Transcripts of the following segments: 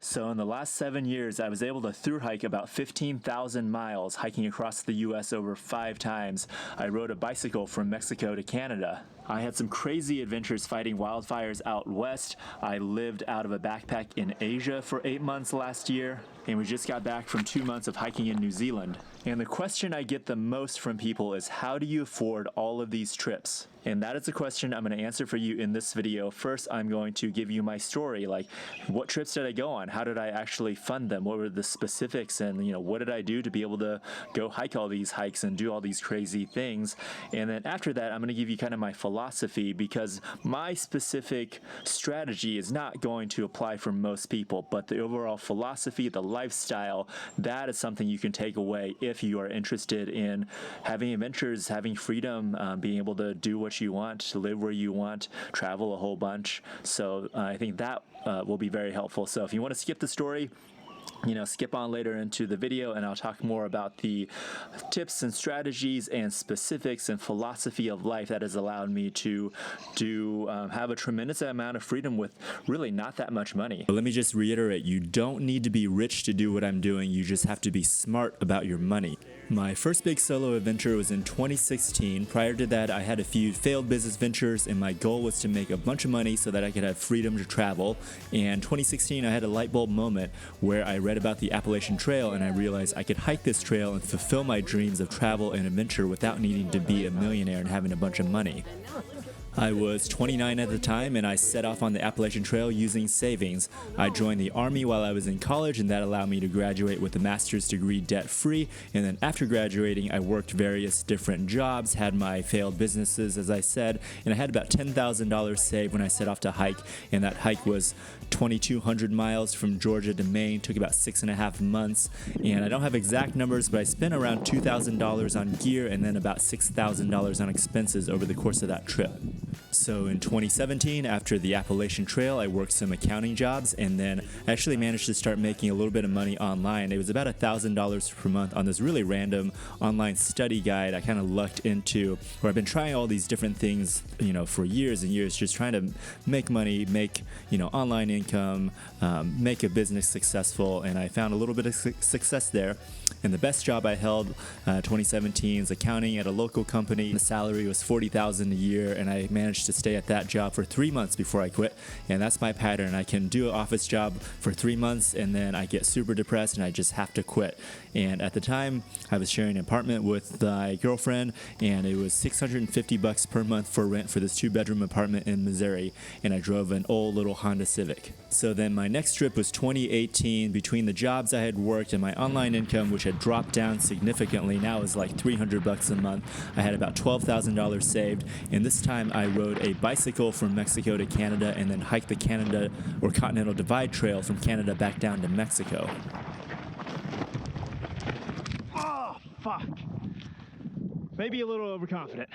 So in the last 7 years, I was able to through hike about 15,000 miles, hiking across the US over 5 times. I rode a bicycle from Mexico to Canada. I had some crazy adventures fighting wildfires out west. I lived out of a backpack in Asia for 8 months last year, and we just got back from 2 months of hiking in New Zealand. And the question I get the most from people is, how do you afford all of these trips? And that is a question I'm going to answer for you in this video. First, I'm going to give you my story, like what trips did I go on? How did I actually fund them? What were the specifics? And what did I do to be able to go hike all these hikes and do all these crazy things? And then after that, I'm going to give you kind of my philosophy, because my specific strategy is not going to apply for most people, but the overall philosophy, the lifestyle, that is something you can take away if you are interested in having adventures, having freedom, being able to do what you want, to live where you want, travel a whole bunch. So I think that will be very helpful. So if you want to skip the story, skip on later into the video, and I'll talk more about the tips and strategies and specifics and philosophy of life that has allowed me to have a tremendous amount of freedom with really not that much money. But let me just reiterate, you don't need to be rich to do what I'm doing. You just have to be smart about your money. My first big solo adventure was in 2016. Prior to that, I had a few failed business ventures, and my goal was to make a bunch of money so that I could have freedom to travel. And 2016, I had a light bulb moment where I read about the Appalachian Trail, and I realized I could hike this trail and fulfill my dreams of travel and adventure without needing to be a millionaire and having a bunch of money. I was 29 at the time, and I set off on the Appalachian Trail using savings. I joined the Army while I was in college, and that allowed me to graduate with a master's degree debt-free. And then after graduating, I worked various different jobs, had my failed businesses, as I said, and I had about $10,000 saved when I set off to hike. And that hike was 2,200 miles from Georgia to Maine, took about 6.5 months. And I don't have exact numbers, but I spent around $2,000 on gear and then about $6,000 on expenses over the course of that trip. So in 2017, after the Appalachian Trail, I worked some accounting jobs, and then I actually managed to start making a little bit of money online. It was about $1,000 per month on this really random online study guide I kind of lucked into, where I've been trying all these different things, for years and years, just trying to make money, make, online income, make a business successful, and I found a little bit of success there. And the best job I held 2017 is accounting at a local company. The salary was $40,000 a year, and I managed to stay at that job for 3 months before I quit. And that's my pattern. I can do an office job for 3 months, and then I get super depressed and I just have to quit. And at the time, I was sharing an apartment with my girlfriend, and it was $650 per month for rent for this 2-bedroom apartment in Missouri, and I drove an old little Honda Civic. So then my next trip was 2018. Between the jobs I had worked and my online income, which had dropped down significantly, now is like $300 a month, I had about $12,000 saved, and this time I rode a bicycle from Mexico to Canada and then hiked the Canada or Continental Divide Trail from Canada back down to Mexico. Oh, fuck. Maybe a little overconfident.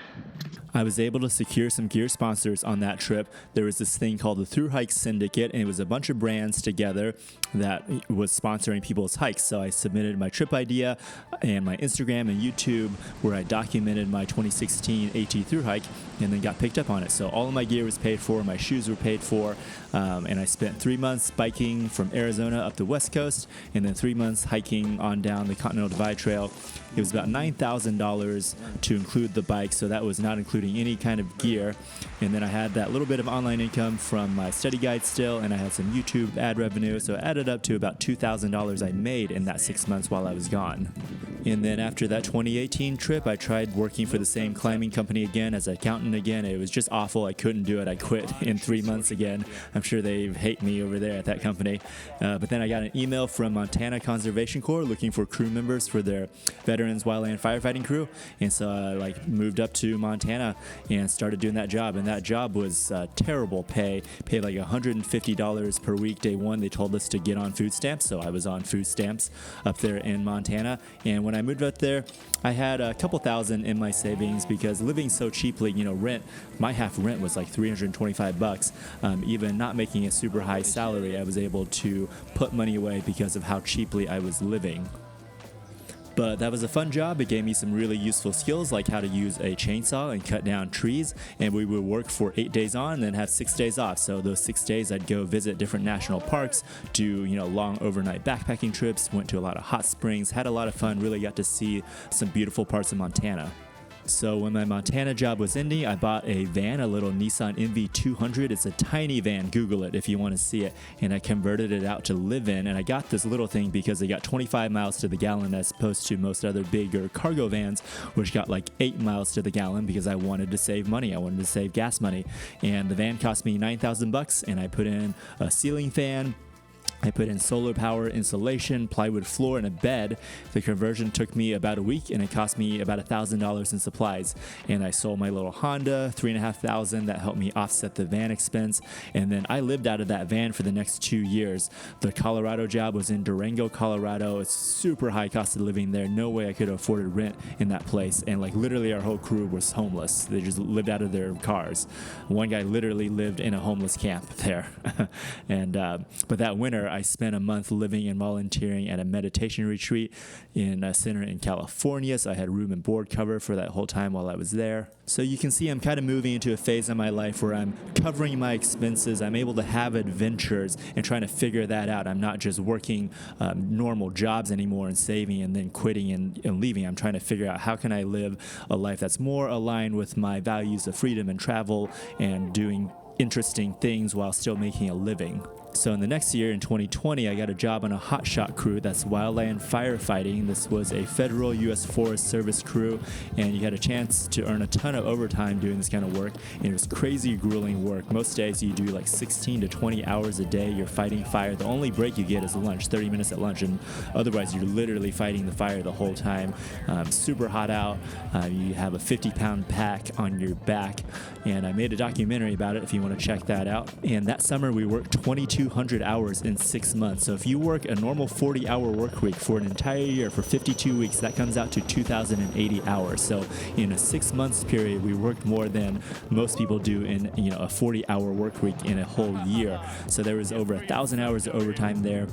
I was able to secure some gear sponsors on that trip. There was this thing called the Thru Hike Syndicate, and it was a bunch of brands together that was sponsoring people's hikes. So I submitted my trip idea and my Instagram and YouTube, where I documented my 2016 AT Thru Hike, and then got picked up on it. So all of my gear was paid for, my shoes were paid for, and I spent 3 months biking from Arizona up the West Coast, and then 3 months hiking on down the Continental Divide Trail. It was about $9,000 to include the bike, so that was not including any kind of gear. And then I had that little bit of online income from my study guide still, and I had some YouTube ad revenue, so it added up to about $2,000 I made in that 6 months while I was gone. And then after that 2018 trip, I tried working for the same climbing company again as an accountant again. It was just awful. I couldn't do it. I quit in 3 months again. I'm sure they hate me over there at that company. But then I got an email from Montana Conservation Corps looking for crew members for their Veterans Wildland Firefighting crew. And so I moved up to Montana and started doing that job. And that job was terrible pay. Paid like $150 per week. Day one, they told us to get on food stamps. So I was on food stamps up there in Montana. And when I moved up there, I had a couple thousand in my savings, because living so cheaply, rent, my half rent was like $325. Even not making a super high salary, I was able to put money away because of how cheaply I was living. But that was a fun job. It gave me some really useful skills like how to use a chainsaw and cut down trees. And we would work for 8 days on and then have 6 days off. So those 6 days I'd go visit different national parks, do long overnight backpacking trips, went to a lot of hot springs, had a lot of fun, really got to see some beautiful parts of Montana. So when my Montana job was ending, I bought a van, a little Nissan NV200. It's a tiny van. Google it if you want to see it. And I converted it out to live in. And I got this little thing because they got 25 miles to the gallon as opposed to most other bigger cargo vans, which got like 8 miles to the gallon because I wanted to save money. I wanted to save gas money. And the van cost me $9,000 and I put in a ceiling fan. I put in solar power, insulation, plywood floor, and a bed. The conversion took me about a week, and it cost me about $1,000 in supplies. And I sold my little Honda, $3,500. That helped me offset the van expense. And then I lived out of that van for the next 2 years. The Colorado job was in Durango, Colorado. It's super high cost of living there. No way I could have afforded rent in that place. And like literally our whole crew was homeless. They just lived out of their cars. One guy literally lived in a homeless camp there. But that winter, I spent a month living and volunteering at a meditation retreat in a center in California. So I had room and board cover for that whole time while I was there. So you can see I'm kind of moving into a phase in my life where I'm covering my expenses. I'm able to have adventures and trying to figure that out. I'm not just working normal jobs anymore and saving and then quitting and leaving. I'm trying to figure out how can I live a life that's more aligned with my values of freedom and travel and doing interesting things while still making a living. So in the next year, in 2020, I got a job on a hotshot crew that's wildland firefighting. This was a federal U.S. Forest Service crew, and you had a chance to earn a ton of overtime doing this kind of work. And it was crazy, grueling work. Most days you do like 16 to 20 hours a day. You're fighting fire. The only break you get is lunch, 30 minutes at lunch, and otherwise you're literally fighting the fire the whole time. Super hot out. You have a 50-pound pack on your back, and I made a documentary about it if you want to check that out. And that summer we worked 2,200 hours in 6 months. So if you work a normal 40-hour work week for an entire year for 52 weeks, that comes out to 2,080 hours. So in a 6 months period, we worked more than most people do in a 40-hour work week in a whole year. So there was over 1,000 hours of overtime there.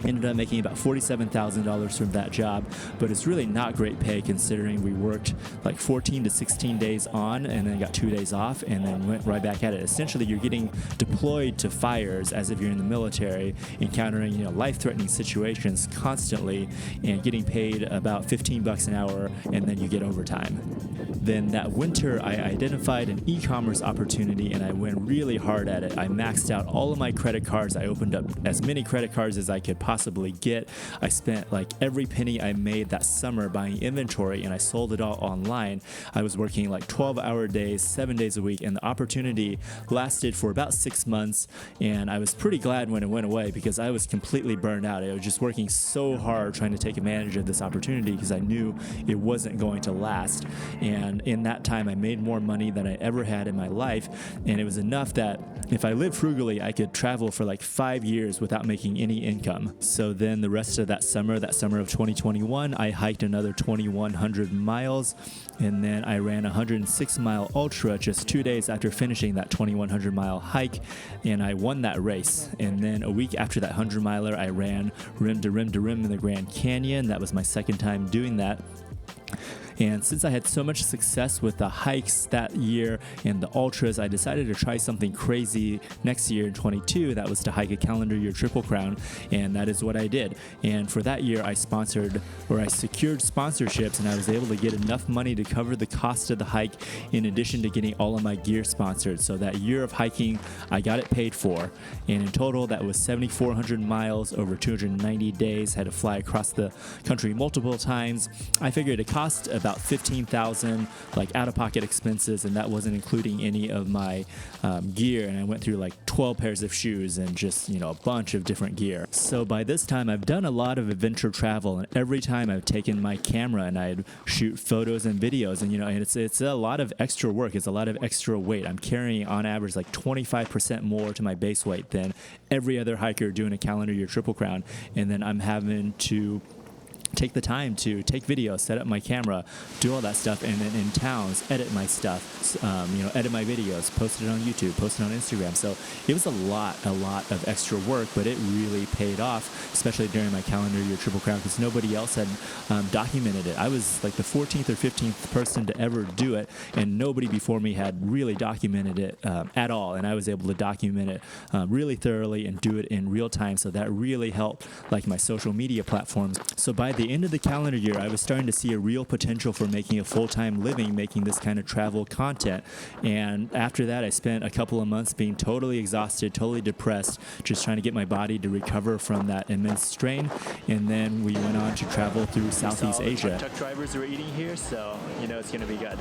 Ended up making about $47,000 from that job, but it's really not great pay considering we worked like 14 to 16 days on and then got 2 days off and then went right back at it. Essentially, you're getting deployed to fires as if you're in the military, encountering life-threatening situations constantly and getting paid about $15 an hour, and then you get overtime. Then that winter, I identified an e-commerce opportunity and I went really hard at it. I maxed out all of my credit cards. I opened up as many credit cards as I could possibly get. I spent like every penny I made that summer buying inventory and I sold it all online. I was working like 12-hour days, 7 days a week, and the opportunity lasted for about 6 months, and I was pretty glad when it went away because I was completely burned out. I was just working so hard trying to take advantage of this opportunity because I knew it wasn't going to last. And in that time, I made more money than I ever had in my life, and it was enough that if I lived frugally, I could travel for like 5 years without making any income. So then the rest of that summer of 2021, I hiked another 2,100 miles, and then I ran a 106-mile ultra just 2 days after finishing that 2,100-mile hike, and I won that race. And then a week after that 100-miler, I ran rim to rim to rim in the Grand Canyon. That was my second time doing that. And since I had so much success with the hikes that year and the ultras, I decided to try something crazy next year in 22. That was to hike a calendar year Triple Crown, and that is what I did. And for that year, I secured sponsorships, and I was able to get enough money to cover the cost of the hike in addition to getting all of my gear sponsored. So that year of hiking, I got it paid for. And in total, that was 7,400 miles over 290 days. Had to fly across the country multiple times. I figured it cost about $15,000 like out-of-pocket expenses, and that wasn't including any of my gear. And I went through like 12 pairs of shoes and just a bunch of different gear. So by this time, I've done a lot of adventure travel, and every time I've taken my camera and I'd shoot photos and videos, and and it's a lot of extra work. It's a lot of extra weight. I'm carrying on average like 25% more to my base weight than every other hiker doing a calendar year Triple Crown, and then I'm having to take the time to take videos, set up my camera, do all that stuff, and then in towns, edit my stuff, edit my videos, post it on YouTube, post it on Instagram. So it was a lot of extra work, but it really paid off, especially during my calendar year Triple Crown, because nobody else had documented it. I was like the 14th or 15th person to ever do it, and nobody before me had really documented it at all, and I was able to document it really thoroughly and do it in real time, so that really helped like my social media platforms. So by the end of the calendar year, I was starting to see a real potential for making a full-time living making this kind of travel content. And after that, I spent a couple of months being totally exhausted, totally depressed, just trying to get my body to recover from that immense strain. And then we went on to travel through Southeast Asia. Truck drivers are eating here, so you know it's going to be good.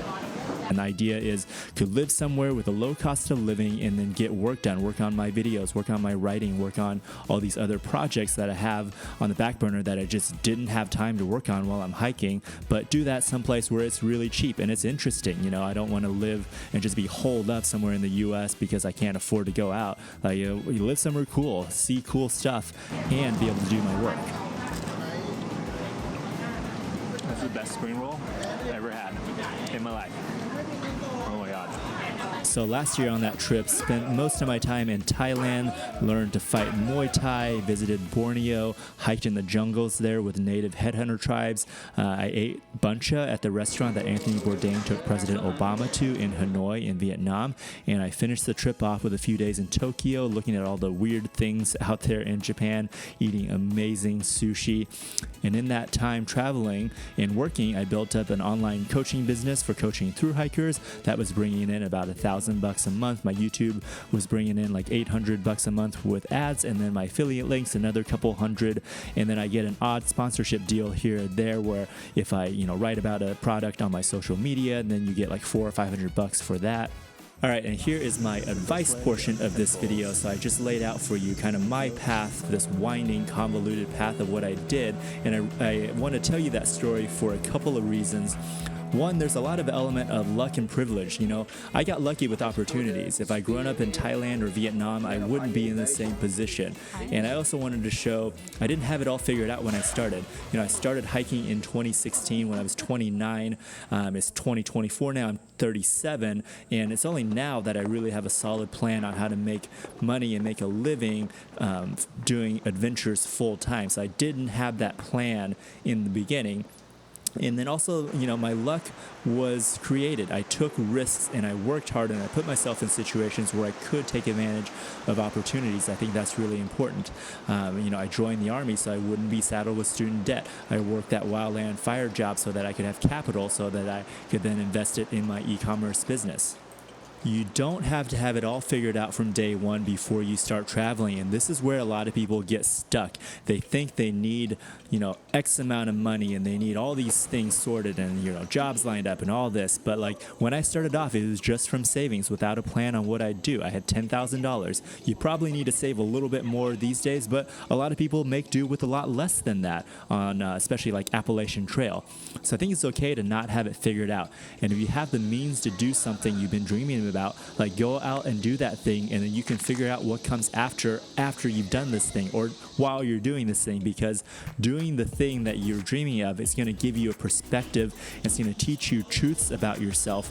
An idea is to live somewhere with a low cost of living and then get work done, work on my videos, work on my writing, work on all these other projects that I have on the back burner that I just didn't have time to work on while I'm hiking, but do that someplace where it's really cheap and it's interesting. You know, I don't want to live and just be holed up somewhere in the U.S. because I can't afford to go out. Like, you live somewhere cool, see cool stuff, and be able to do my work. That's the best spring roll I've ever had in my life. Oh my God. So last year on that trip, spent most of my time in Thailand, learned to fight Muay Thai, visited Borneo, hiked in the jungles there with native headhunter tribes. I ate bancha at the restaurant that Anthony Bourdain took President Obama to in Hanoi in Vietnam. And I finished the trip off with a few days in Tokyo, looking at all the weird things out there in Japan, eating amazing sushi. And in that time traveling and working, I built up an online coaching business for coaching through hikers that was bringing in about $1,000 a month. My YouTube was bringing in like $800 a month with ads, and then my affiliate links another couple hundred, and then I get an odd sponsorship deal here or there where if I write about a product on my social media, then you get like $400 or $500 for that. All right, and here is my advice portion of this video. So I just laid out for you kind of my path, this winding, convoluted path of what I did, and I want to tell you that story for a couple of reasons. One, there's a lot of element of luck and privilege. I got lucky with opportunities. If I grown up in Thailand or Vietnam, I wouldn't be in the same position. And I also wanted to show I didn't have it all figured out when I started. I started hiking in 2016 when I was 29. It's 2024 now. I'm 37, and it's only now that I really have a solid plan on how to make money and make a living doing adventures full time. So I didn't have that plan in the beginning. And then also, my luck was created. I took risks and I worked hard and I put myself in situations where I could take advantage of opportunities. I think that's really important. I joined the Army so I wouldn't be saddled with student debt. I worked that wildland fire job so that I could have capital so that I could then invest it in my e-commerce business. You don't have to have it all figured out from day one before you start traveling, and this is where a lot of people get stuck. They think they need, X amount of money and they need all these things sorted and, jobs lined up and all this. But like when I started off, it was just from savings without a plan on what I'd do. I had $10,000. You probably need to save a little bit more these days, but a lot of people make do with a lot less than that on especially like Appalachian Trail. So I think it's okay to not have it figured out. And if you have the means to do something you've been dreaming about, like go out and do that thing, and then you can figure out what comes after you've done this thing or while you're doing this thing, because doing the thing that you're dreaming of is going to give you a perspective. It's going to teach you truths about yourself,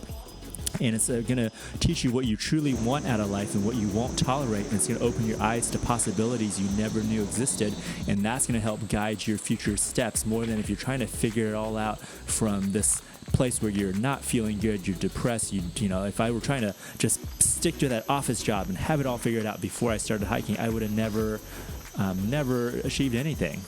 and it's going to teach you what you truly want out of life and what you won't tolerate, and it's going to open your eyes to possibilities you never knew existed, and that's going to help guide your future steps more than if you're trying to figure it all out from this place where you're not feeling good, you're depressed. If I were trying to just stick to that office job and have it all figured out before I started hiking, I would have never achieved anything.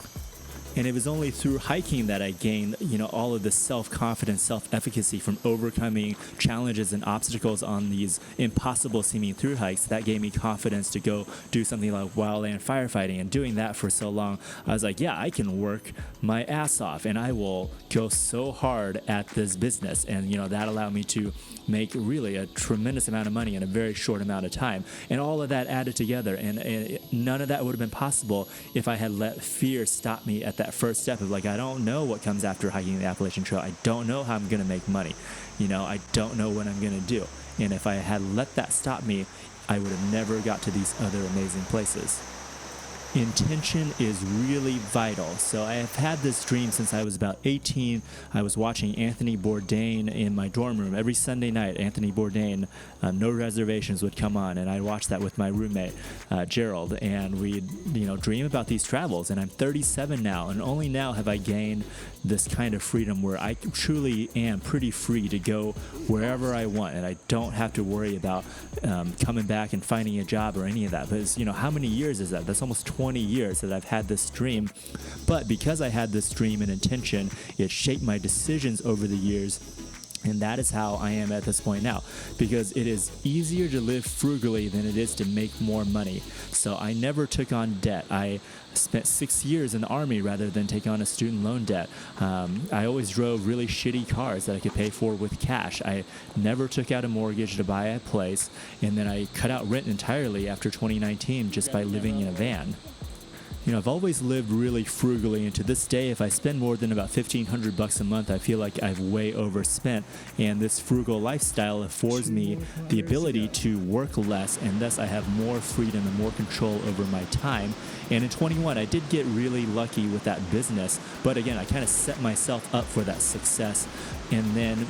And it was only through hiking that I gained, all of this self-confidence, self-efficacy from overcoming challenges and obstacles on these impossible seeming through hikes. That gave me confidence to go do something like wildland firefighting. And doing that for so long, I was like, yeah, I can work my ass off and I will go so hard at this business. And, that allowed me to make really a tremendous amount of money in a very short amount of time. And all of that added together. And none of that would have been possible if I had let fear stop me at that first step of like, I don't know what comes after hiking the Appalachian Trail. I don't know how I'm going to make money. I don't know what I'm going to do. And if I had let that stop me, I would have never got to these other amazing places. intention is really vital. So I have had this dream since I was about 18. I was watching Anthony Bourdain in my dorm room every Sunday night. Anthony Bourdain, No Reservations, would come on, and I'd watch that with my roommate Gerald, and we'd dream about these travels. And I'm 37 now, and only now have I gained this kind of freedom where I truly am pretty free to go wherever I want, and I don't have to worry about coming back and finding a job or any of that. Because how many years is that? That's almost 20 years that I've had this dream. But because I had this dream and intention, it shaped my decisions over the years. And that is how I am at this point now, because it is easier to live frugally than it is to make more money. So I never took on debt. I spent 6 years in the Army rather than take on a student loan debt. I always drove really shitty cars that I could pay for with cash. I never took out a mortgage to buy a place, and then I cut out rent entirely after 2019 just by living in a van. I've always lived really frugally, and to this day, if I spend more than about $1,500 a month, I feel like I've way overspent. And this frugal lifestyle affords me the ability to work less, and thus I have more freedom and more control over my time. And in 21, I did get really lucky with that business, but again, I kind of set myself up for that success. And then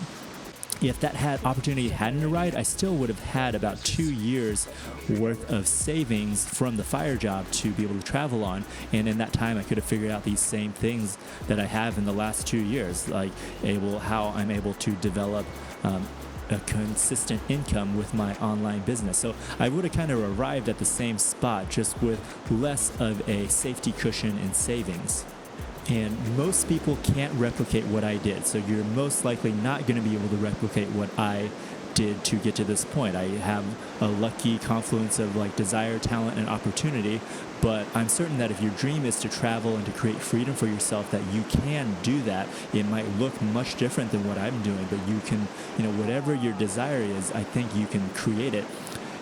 if that opportunity hadn't arrived, I still would have had about 2 years worth of savings from the fire job to be able to travel on. And in that time, I could have figured out these same things that I have in the last 2 years, like how I'm able to develop a consistent income with my online business. So I would have kind of arrived at the same spot, just with less of a safety cushion and savings. And most people can't replicate what I did, so you're most likely not going to be able to replicate what I did to get to this point. I have a lucky confluence of desire, talent, and opportunity, but I'm certain that if your dream is to travel and to create freedom for yourself, that you can do that. It might look much different than what I'm doing, but you can, whatever your desire is, I think you can create it.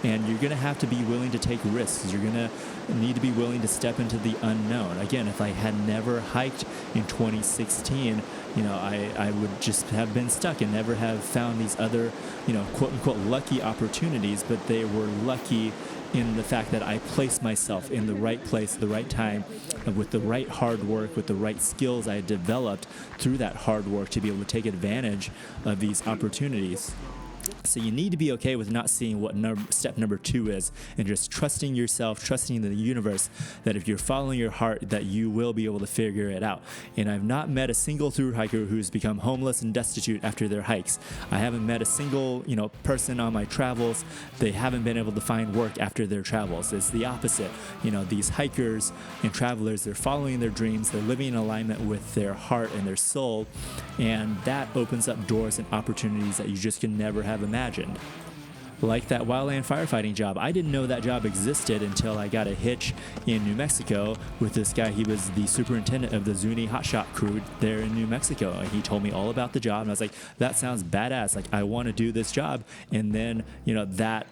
And you're going to have to be willing to take risks. You're going to need to be willing to step into the unknown. Again, if I had never hiked in 2016, I would just have been stuck and never have found these other, quote unquote, lucky opportunities. But they were lucky in the fact that I placed myself in the right place at the right time, with the right hard work, with the right skills I had developed through that hard work to be able to take advantage of these opportunities. So you need to be okay with not seeing what step number 2 is, and just trusting yourself, trusting the universe, that if you're following your heart, that you will be able to figure it out. And I've not met a single thru hiker who's become homeless and destitute after their hikes. I haven't met a single, person on my travels. They haven't been able to find work after their travels. It's the opposite. These hikers and travelers, they're following their dreams, they're living in alignment with their heart and their soul, and that opens up doors and opportunities that you just can never have imagined. Like that wildland firefighting job. I didn't know that job existed until I got a hitch in New Mexico with this guy. He was the superintendent of the Zuni hotshot crew there in New Mexico, and he told me all about the job, and I was like, that sounds badass. I want to do this job. And then that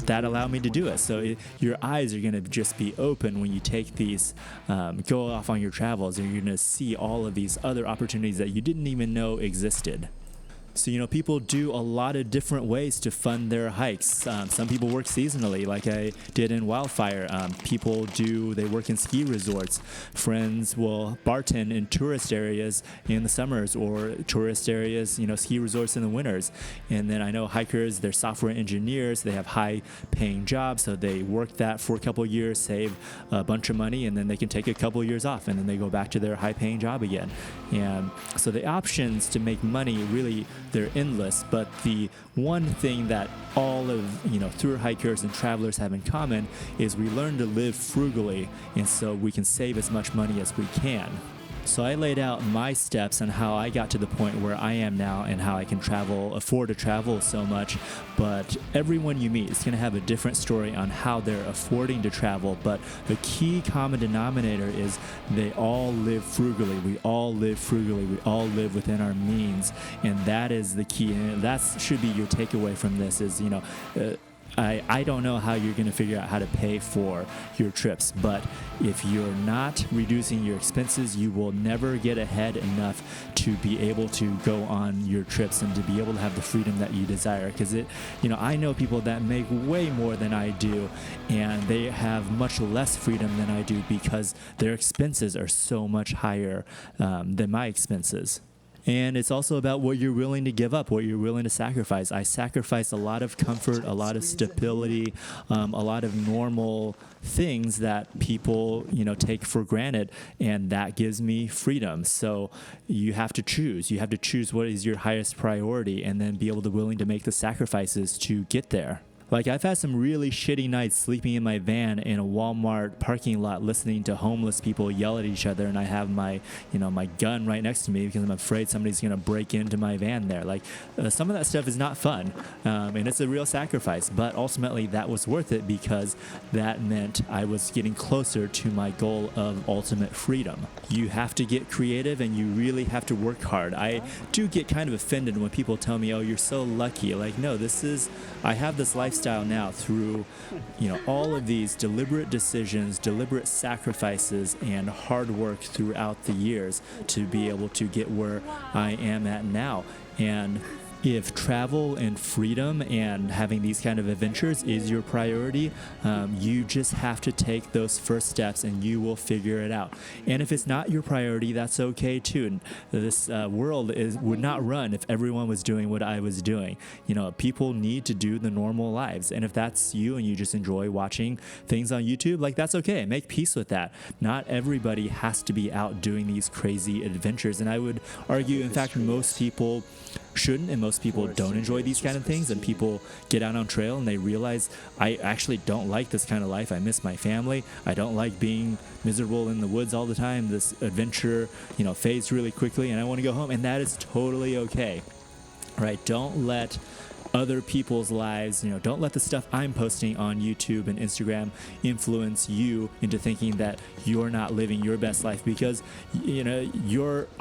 allowed me to do it. So your eyes are going to just be open when you take these go off on your travels, and you're going to see all of these other opportunities that you didn't even know existed. So, people do a lot of different ways to fund their hikes. Some people work seasonally, like I did in Wildfire. They work in ski resorts. Friends will bartend in tourist areas in the summers, or tourist areas, ski resorts in the winters. And then I know hikers, they're software engineers. They have high-paying jobs, so they work that for a couple years, save a bunch of money, and then they can take a couple years off, and then they go back to their high-paying job again. And so the options to make money really, they're endless, but the one thing that all of thru hikers and travelers have in common is we learn to live frugally, and so we can save as much money as we can. So I laid out my steps on how I got to the point where I am now, and how I can afford to travel so much. But everyone you meet is going to have a different story on how they're affording to travel. But the key common denominator is they all live frugally. We all live frugally. We all live within our means. And that is the key. And that should be your takeaway from this is, I don't know how you're going to figure out how to pay for your trips, but if you're not reducing your expenses, you will never get ahead enough to be able to go on your trips and to be able to have the freedom that you desire. Because I know people that make way more than I do, and they have much less freedom than I do because their expenses are so much higher than my expenses. And it's also about what you're willing to give up, what you're willing to sacrifice. I sacrifice a lot of comfort, a lot of stability, a lot of normal things that people, take for granted, and that gives me freedom. So you have to choose. You have to choose what is your highest priority and then be able to willing to make the sacrifices to get there. Like, I've had some really shitty nights sleeping in my van in a Walmart parking lot listening to homeless people yell at each other, and I have my gun right next to me because I'm afraid somebody's going to break into my van there. Like, some of that stuff is not fun, and it's a real sacrifice, but ultimately that was worth it because that meant I was getting closer to my goal of ultimate freedom. You have to get creative, and you really have to work hard. I do get kind of offended when people tell me, oh, you're so lucky. Like, no, I have this lifestyle now through all of these deliberate decisions, deliberate sacrifices, and hard work throughout the years to be able to get where I am at now. And if travel and freedom and having these kind of adventures is your priority, you just have to take those first steps and you will figure it out. And if it's not your priority, that's okay too. And this world would not run if everyone was doing what I was doing. People need to do the normal lives. And if that's you and you just enjoy watching things on YouTube, like, that's okay. Make peace with that. Not everybody has to be out doing these crazy adventures. And I would argue, in fact, most people shouldn't, and most people don't enjoy these kind of things, and people get out on trail and they realize, I actually don't like this kind of life. I miss my family. I don't like being miserable in the woods all the time. This adventure fades really quickly and I want to go home, and that is totally okay. Right? Don't let other people's lives, don't let the stuff I'm posting on YouTube and Instagram influence you into thinking that you're not living your best life, because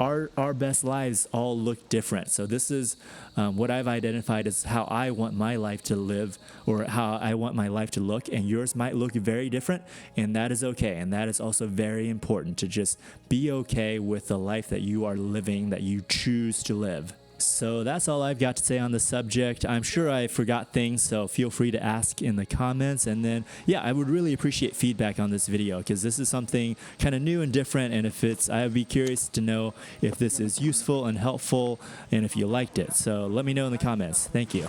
our best lives all look different. So this is what I've identified as how I want my life to live, or how I want my life to look, and yours might look very different, and that is okay. And that is also very important, to just be okay with the life that you are living, that you choose to live. So that's all I've got to say on the subject. I'm sure I forgot things, so feel free to ask in the comments. And then, I would really appreciate feedback on this video, because this is something kind of new and different. And I would be curious to know if this is useful and helpful, and if you liked it. So let me know in the comments. Thank you.